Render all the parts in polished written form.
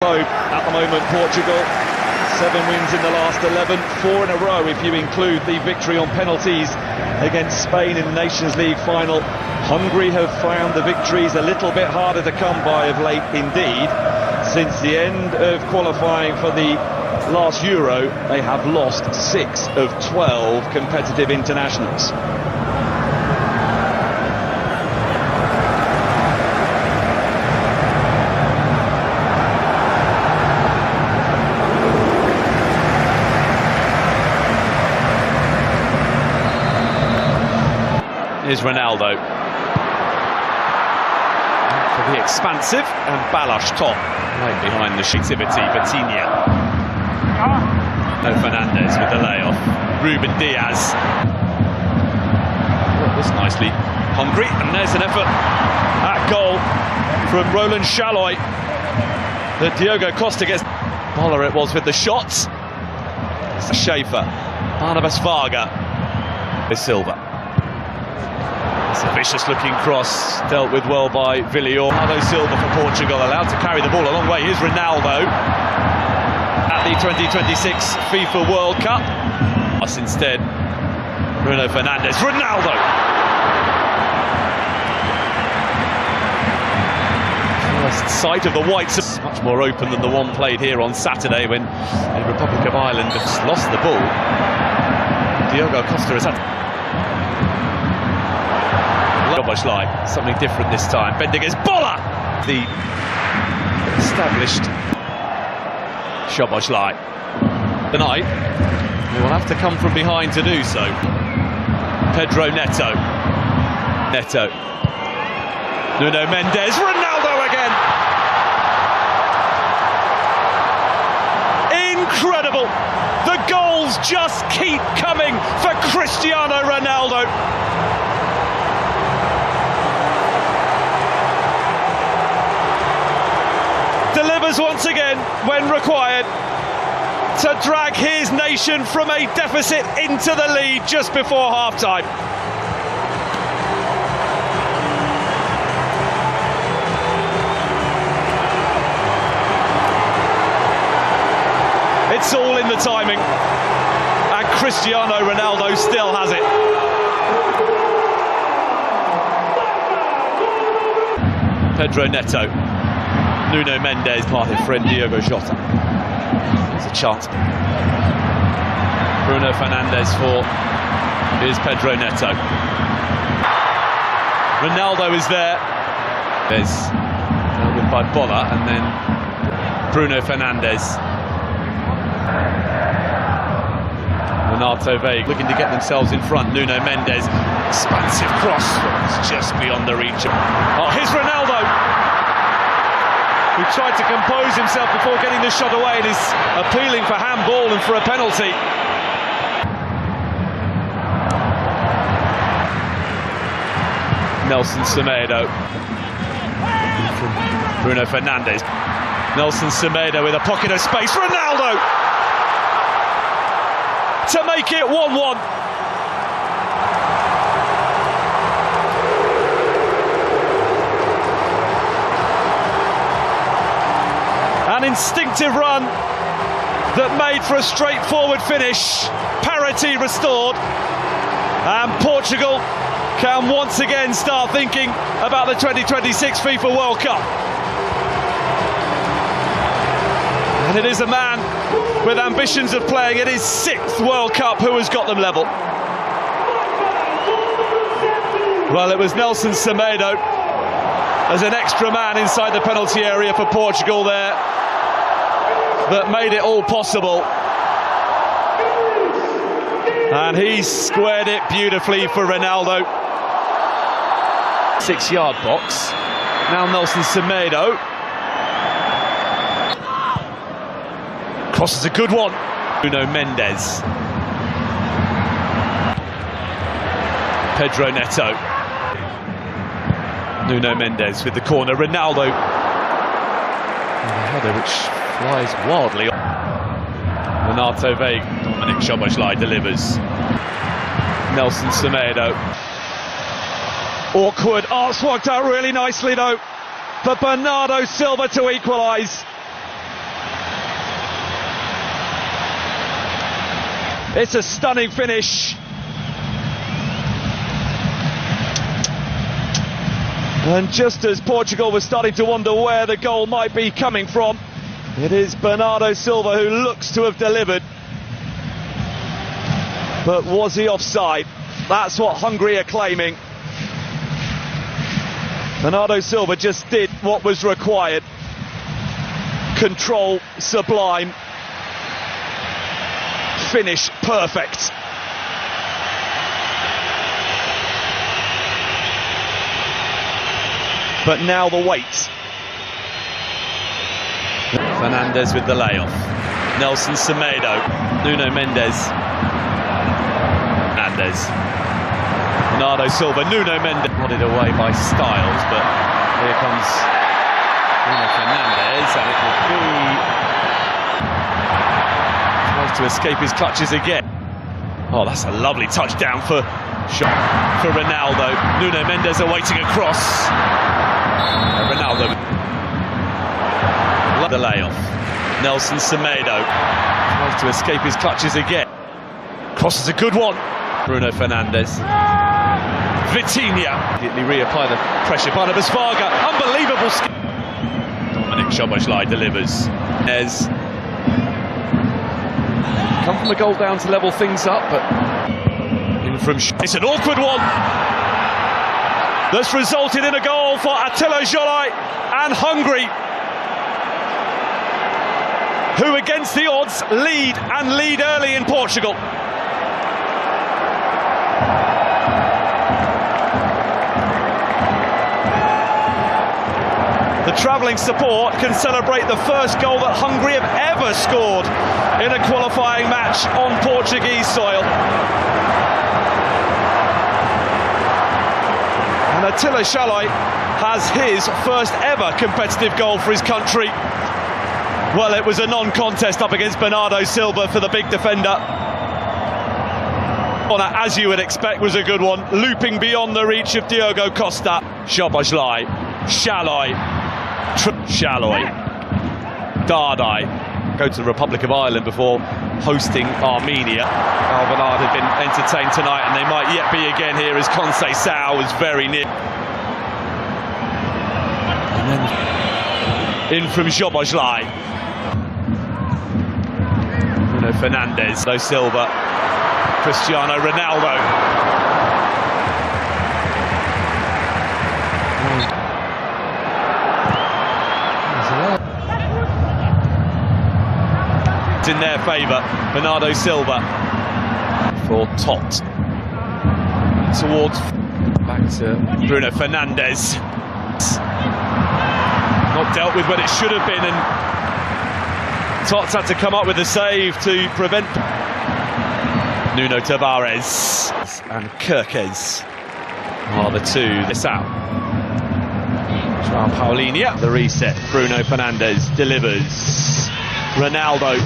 At the moment, Portugal, 7 wins in the last 11, 4 in a row if you include the victory on penalties against Spain in the Nations League final. Hungary have found the victories a little bit harder to come by of late indeed. Since the end of qualifying for the last Euro, they have lost 6 of 12 competitive internationals. Is Ronaldo for the expansive and Balash top right behind the shootivity. Vitinha, no Fernandez with the layoff. Ruben Diaz, this nicely Hungary, and there's an effort at goal from Roland Shaloi that Diogo Costa gets. Boller it was with the shots. Schaefer, Barnabas Varga, Silva. It's a vicious looking cross, dealt with well by Villior. Bernardo Silva for Portugal, allowed to carry the ball a long way. Here's Ronaldo at the 2026 FIFA World Cup. Instead, Bruno Fernandes. Ronaldo! First sight of the whites, much more open than the one played here on Saturday when the Republic of Ireland just lost the ball. Diogo Costa has had something different this time. Bending his Boller! The established Szoboszlai. Tonight, he will have to come from behind to do so. Pedro Neto. Nuno Mendes. Ronaldo again! Incredible! The goals just keep coming for Cristiano Ronaldo. Delivers once again when required to drag his nation from a deficit into the lead just before half-time. It's all in the timing, and Cristiano Ronaldo still has it. Pedro Neto. Nuno Mendes, part of friend Diogo Jota. There's a chance. Bruno Fernandes for is Pedro Neto. Ronaldo is there. There's with by Boller, and then Bruno Fernandes. Renato Veiga looking to get themselves in front. Nuno Mendes, expansive cross. It's just beyond the reach. Oh, here's Ronaldo, who tried to compose himself before getting the shot away and is appealing for handball and for a penalty. Nelson Semedo from Bruno Fernandes. Nelson Semedo with a pocket of space. Ronaldo to make it 1-1. An instinctive run that made for a straightforward finish. Parity restored, and Portugal can once again start thinking about the 2026 FIFA World Cup. And it is a man with ambitions of playing in his 6th World Cup who has got them level. Well, it was Nelson Semedo as an extra man inside the penalty area for Portugal there that made it all possible, and he squared it beautifully for Ronaldo. 6-yard box. Now Nelson Semedo crosses a good one. Nuno Mendes. Pedro Neto. Nuno Mendes with the corner. Ronaldo. And a header which flies wildly. Renato Veiga. Dominic Szoboszlai delivers. Nelson Semedo. Awkward. Oh, it's worked out really nicely though for Bernardo Silva to equalise. It's a stunning finish. And just as Portugal was starting to wonder where the goal might be coming from, it is Bernardo Silva who looks to have delivered. But was he offside? That's what Hungary are claiming. Bernardo Silva just did what was required. Control sublime. Finish perfect. But now the wait. Fernandes with the layoff. Nelson Semedo. Nuno Mendes. Fernandes. Bernardo Silva. Nuno Mendes. Nodded away by Styles, but here comes Bruno Fernandes, and it will be... tries to escape his clutches again. Oh, that's a lovely touchdown for Ronaldo. Nuno Mendes awaiting a cross. Ronaldo. The layoff. Nelson Semedo tries to escape his clutches again. Cross is a good one. Bruno Fernandes. Vitinha. Immediately reapply the pressure. Barnabas Varga. Unbelievable skill. Dominic Szoboszlai delivers. Nez. Come from a goal down to level things up, but in from... It's an awkward one. That's resulted in a goal for Attila Zsolai and Hungary, who against the odds lead early in Portugal. The travelling support can celebrate the first goal that Hungary have ever scored in a qualifying match on Portuguese soil. And Attila Zsolai has his first ever competitive goal for his country. Well, it was a non-contest up against Bernardo Silva for the big defender. As you would expect, was a good one, looping beyond the reach of Diogo Costa. Szoboszlai, Shaloi, Dardai go to the Republic of Ireland before hosting Armenia. Alvanad had been entertained tonight, and they might yet be again here as Conceição was very near. And then in from Szoboszlai. Bruno Fernandes, no Silva, Cristiano Ronaldo. In their favour, Bernardo Silva for Tot towards back to Bruno Fernandes. Not dealt with when it should have been, and Tots had to come up with a save to prevent. Nuno Tavares and Kirkes are the two. This out. João Paulinho, the reset. Bruno Fernandes delivers. Ronaldo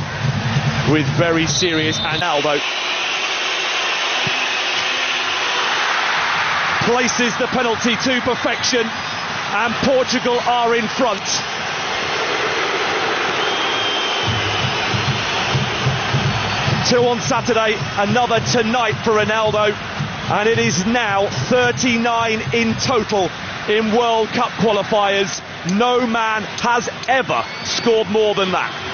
with very serious, and Ronaldo places the penalty to perfection, and Portugal are in front. Two on Saturday, another tonight for Ronaldo, and it is now 39 in total in World Cup qualifiers. No man has ever scored more than that.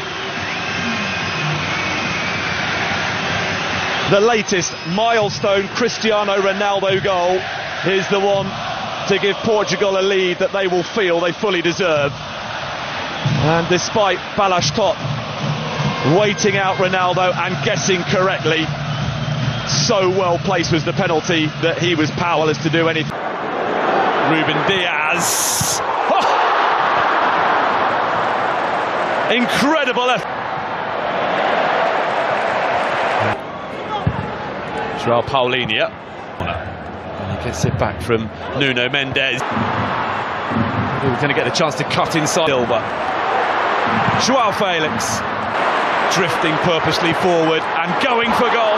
The latest milestone Cristiano Ronaldo goal is the one to give Portugal a lead that they will feel they fully deserve. And despite Balázs Tot waiting out Ronaldo and guessing correctly, so well placed was the penalty that he was powerless to do anything. Ruben Diaz. Oh! Incredible effort. João Paulinho, and he gets it back from Nuno Mendes. We're going to get the chance to cut inside Silva. João Felix drifting purposely forward and going for goal.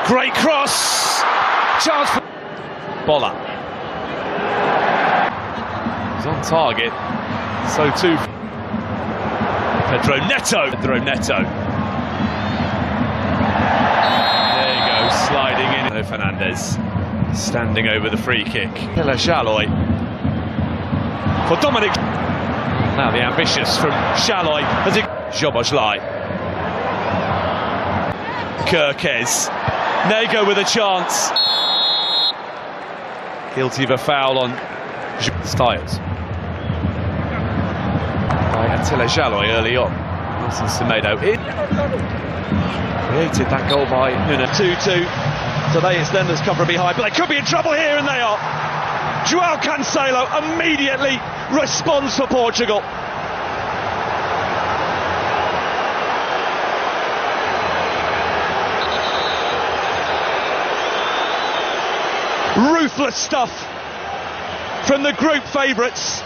Great cross. Chance for Bola. He's on target. So too. Pedro Neto. There you go, sliding in. Fernandez standing over the free kick. Hello, Shaloy. For Dominic. Now the ambitious from Shaloy as it. Zhobozlai. Kirkez. Nego with a chance. Guilty of a foul on Styles. By Attila Shaloy early on. Wilson Semedo in. Created that goal by Nuna. 2-2. Today it's them that's come from behind, but they could be in trouble here, and they are. João Cancelo immediately responds for Portugal. Ruthless stuff from the group favourites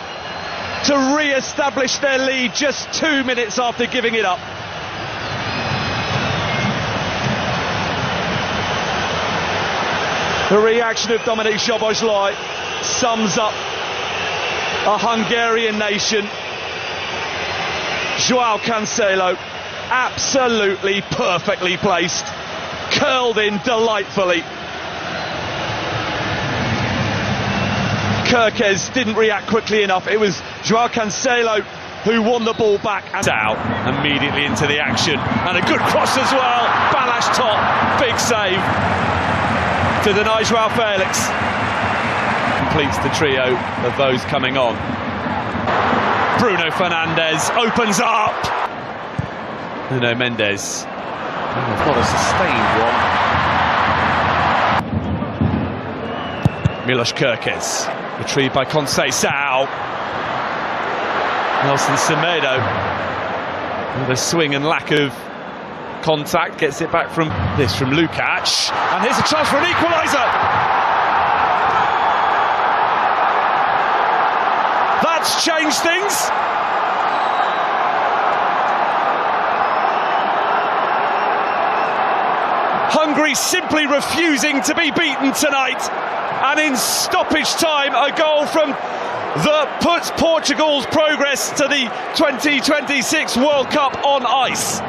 to re-establish their lead just 2 minutes after giving it up. The reaction of Dominic Szoboszlai sums up a Hungarian nation. João Cancelo, absolutely perfectly placed, curled in delightfully. Kirkez didn't react quickly enough. It was João Cancelo who won the ball back. And out immediately into the action, and a good cross as well. Balash top, big save to deny João Felix. Completes the trio of those coming on. Bruno Fernandes opens up. Nuno Mendes. They've got a sustained one. Milos Kirkez. Retrieved by Conceição. Nelson Semedo. With a swing and lack of contact, gets it back from Lukac, and here's a chance for an equaliser. That's changed things. Hungary simply refusing to be beaten tonight, and in stoppage time a goal from that puts Portugal's progress to the 2026 World Cup on ice.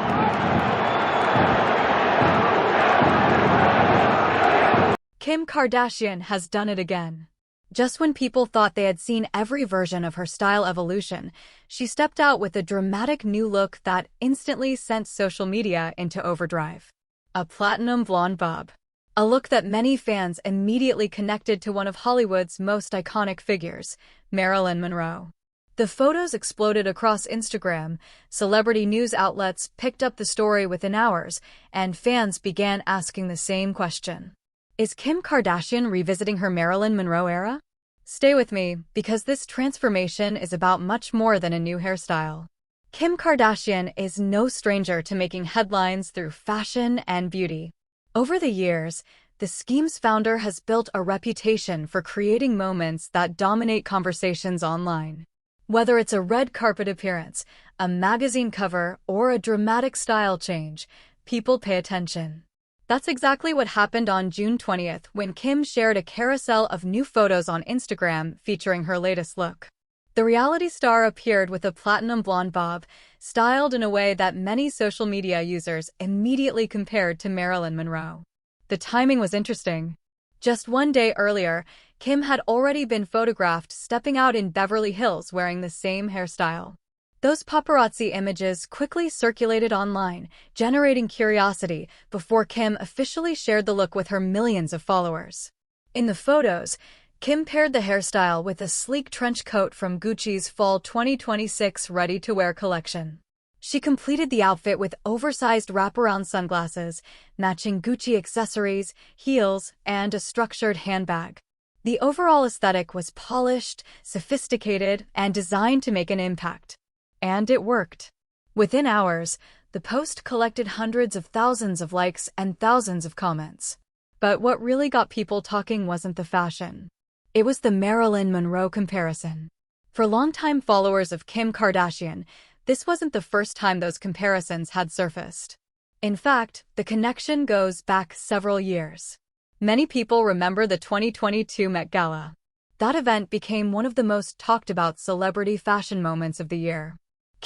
Kim Kardashian has done it again. Just when people thought they had seen every version of her style evolution, she stepped out with a dramatic new look that instantly sent social media into overdrive. A platinum blonde bob. A look that many fans immediately connected to one of Hollywood's most iconic figures, Marilyn Monroe. The photos exploded across Instagram, celebrity news outlets picked up the story within hours, and fans began asking the same question. Is Kim Kardashian revisiting her Marilyn Monroe era? Stay with me, because this transformation is about much more than a new hairstyle. Kim Kardashian is no stranger to making headlines through fashion and beauty. Over the years, the scheme's founder has built a reputation for creating moments that dominate conversations online. Whether it's a red carpet appearance, a magazine cover, or a dramatic style change, people pay attention. That's exactly what happened on June 20th when Kim shared a carousel of new photos on Instagram featuring her latest look. The reality star appeared with a platinum blonde bob, styled in a way that many social media users immediately compared to Marilyn Monroe. The timing was interesting. Just one day earlier, Kim had already been photographed stepping out in Beverly Hills wearing the same hairstyle. Those paparazzi images quickly circulated online, generating curiosity before Kim officially shared the look with her millions of followers. In the photos, Kim paired the hairstyle with a sleek trench coat from Gucci's Fall 2026 ready-to-wear collection. She completed the outfit with oversized wraparound sunglasses, matching Gucci accessories, heels, and a structured handbag. The overall aesthetic was polished, sophisticated, and designed to make an impact. And it worked. Within hours, the post collected hundreds of thousands of likes and thousands of comments. But what really got people talking wasn't the fashion. It was the Marilyn Monroe comparison. For longtime followers of Kim Kardashian, this wasn't the first time those comparisons had surfaced. In fact, the connection goes back several years. Many people remember the 2022 Met Gala. That event became one of the most talked about celebrity fashion moments of the year.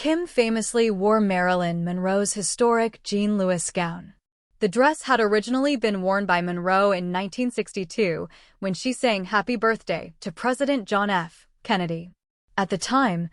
Kim famously wore Marilyn Monroe's historic Jean Louis gown. The dress had originally been worn by Monroe in 1962 when she sang Happy Birthday to President John F. Kennedy. At the time,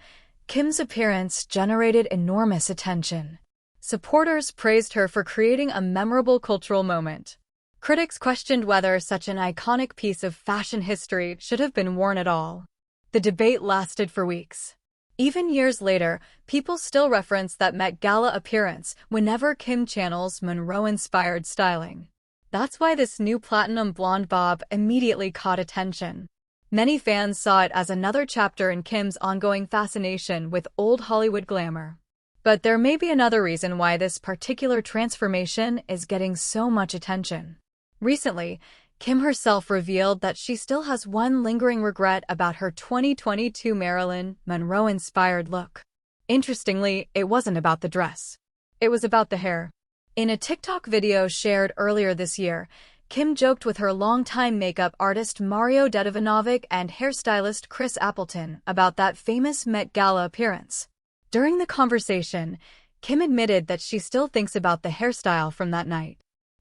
Kim's appearance generated enormous attention. Supporters praised her for creating a memorable cultural moment. Critics questioned whether such an iconic piece of fashion history should have been worn at all. The debate lasted for weeks. Even years later, people still reference that Met Gala appearance whenever Kim channels Monroe-inspired styling. That's why this new platinum blonde bob immediately caught attention. Many fans saw it as another chapter in Kim's ongoing fascination with old Hollywood glamour. But there may be another reason why this particular transformation is getting so much attention. Recently, Kim herself revealed that she still has one lingering regret about her 2022 Marilyn Monroe-inspired look. Interestingly, it wasn't about the dress. It was about the hair. In a TikTok video shared earlier this year, Kim joked with her longtime makeup artist Mario Dedivanovic and hairstylist Chris Appleton about that famous Met Gala appearance. During the conversation, Kim admitted that she still thinks about the hairstyle from that night.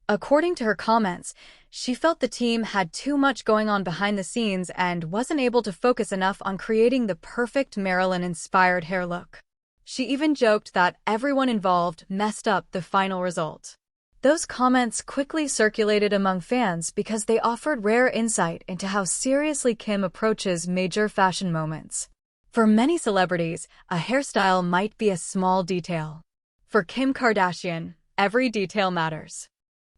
According to her comments, she felt the team had too much going on behind the scenes and wasn't able to focus enough on creating the perfect Marilyn-inspired hair look. She even joked that everyone involved messed up the final result. Those comments quickly circulated among fans because they offered rare insight into how seriously Kim approaches major fashion moments. For many celebrities, a hairstyle might be a small detail. For Kim Kardashian, every detail matters.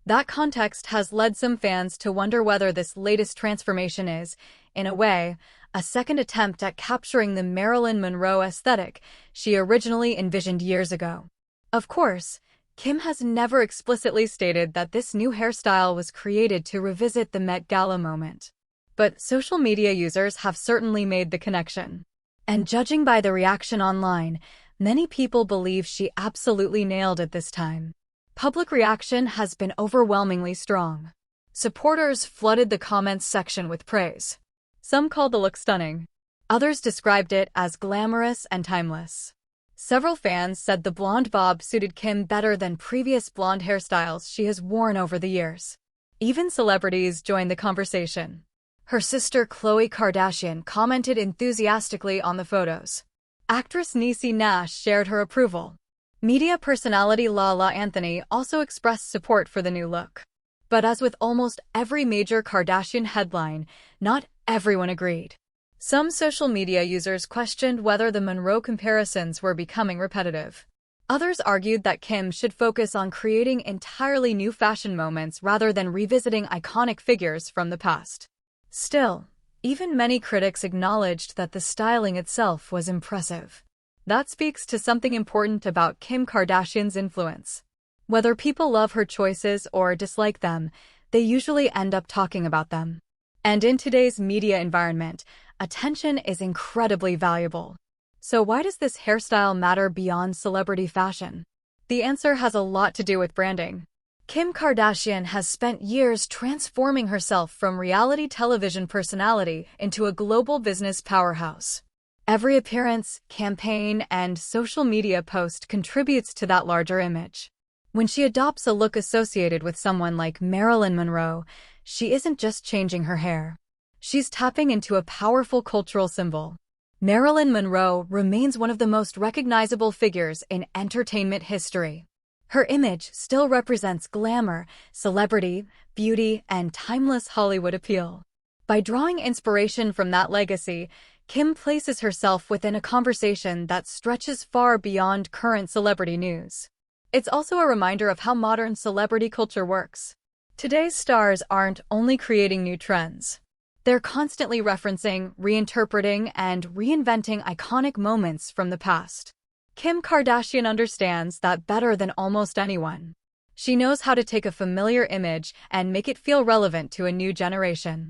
That context has led some fans to wonder whether this latest transformation is, in a way, a second attempt at capturing the Marilyn Monroe aesthetic she originally envisioned years ago. Of course, Kim has never explicitly stated that this new hairstyle was created to revisit the Met Gala moment. But social media users have certainly made the connection. And judging by the reaction online, many people believe she absolutely nailed it this time. Public reaction has been overwhelmingly strong. Supporters flooded the comments section with praise. Some called the look stunning. Others described it as glamorous and timeless. Several fans said the blonde bob suited Kim better than previous blonde hairstyles she has worn over the years. Even celebrities joined the conversation. Her sister Khloe Kardashian commented enthusiastically on the photos. Actress Niecy Nash shared her approval. Media personality Lala Anthony also expressed support for the new look. But as with almost every major Kardashian headline, not everyone agreed. Some social media users questioned whether the Monroe comparisons were becoming repetitive. Others argued that Kim should focus on creating entirely new fashion moments rather than revisiting iconic figures from the past. Still, even many critics acknowledged that the styling itself was impressive. That speaks to something important about Kim Kardashian's influence. Whether people love her choices or dislike them, they usually end up talking about them. And in today's media environment, attention is incredibly valuable. So why does this hairstyle matter beyond celebrity fashion? The answer has a lot to do with branding. Kim Kardashian has spent years transforming herself from reality television personality into a global business powerhouse. Every appearance, campaign, and social media post contributes to that larger image. When she adopts a look associated with someone like Marilyn Monroe, she isn't just changing her hair. She's tapping into a powerful cultural symbol. Marilyn Monroe remains one of the most recognizable figures in entertainment history. Her image still represents glamour, celebrity, beauty, and timeless Hollywood appeal. By drawing inspiration from that legacy, Kim places herself within a conversation that stretches far beyond current celebrity news. It's also a reminder of how modern celebrity culture works. Today's stars aren't only creating new trends. They're constantly referencing, reinterpreting, and reinventing iconic moments from the past. Kim Kardashian understands that better than almost anyone. She knows how to take a familiar image and make it feel relevant to a new generation.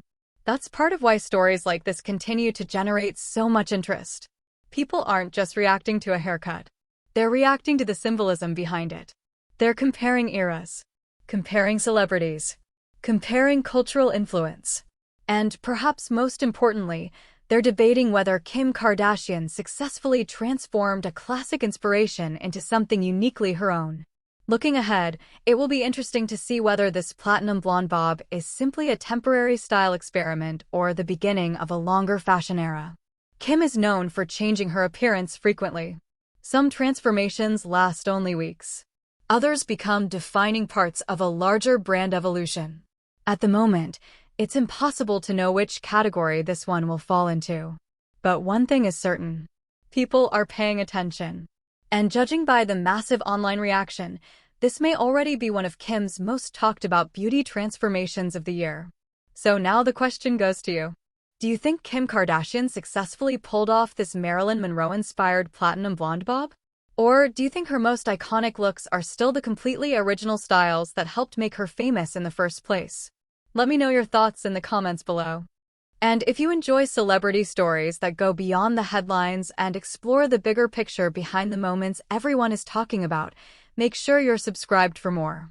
That's part of why stories like this continue to generate so much interest. People aren't just reacting to a haircut. They're reacting to the symbolism behind it. They're comparing eras, comparing celebrities, comparing cultural influence, and perhaps most importantly, They're debating whether Kim Kardashian successfully transformed a classic inspiration into something uniquely her own. Looking ahead, it will be interesting to see whether this platinum blonde bob is simply a temporary style experiment or the beginning of a longer fashion era. Kim is known for changing her appearance frequently. Some transformations last only weeks. Others become defining parts of a larger brand evolution. At the moment, it's impossible to know which category this one will fall into. But one thing is certain. People are paying attention. And judging by the massive online reaction, this may already be one of Kim's most talked about beauty transformations of the year. So now the question goes to you. Do you think Kim Kardashian successfully pulled off this Marilyn Monroe-inspired platinum blonde bob? Or do you think her most iconic looks are still the completely original styles that helped make her famous in the first place? Let me know your thoughts in the comments below. And if you enjoy celebrity stories that go beyond the headlines and explore the bigger picture behind the moments everyone is talking about, make sure you're subscribed for more.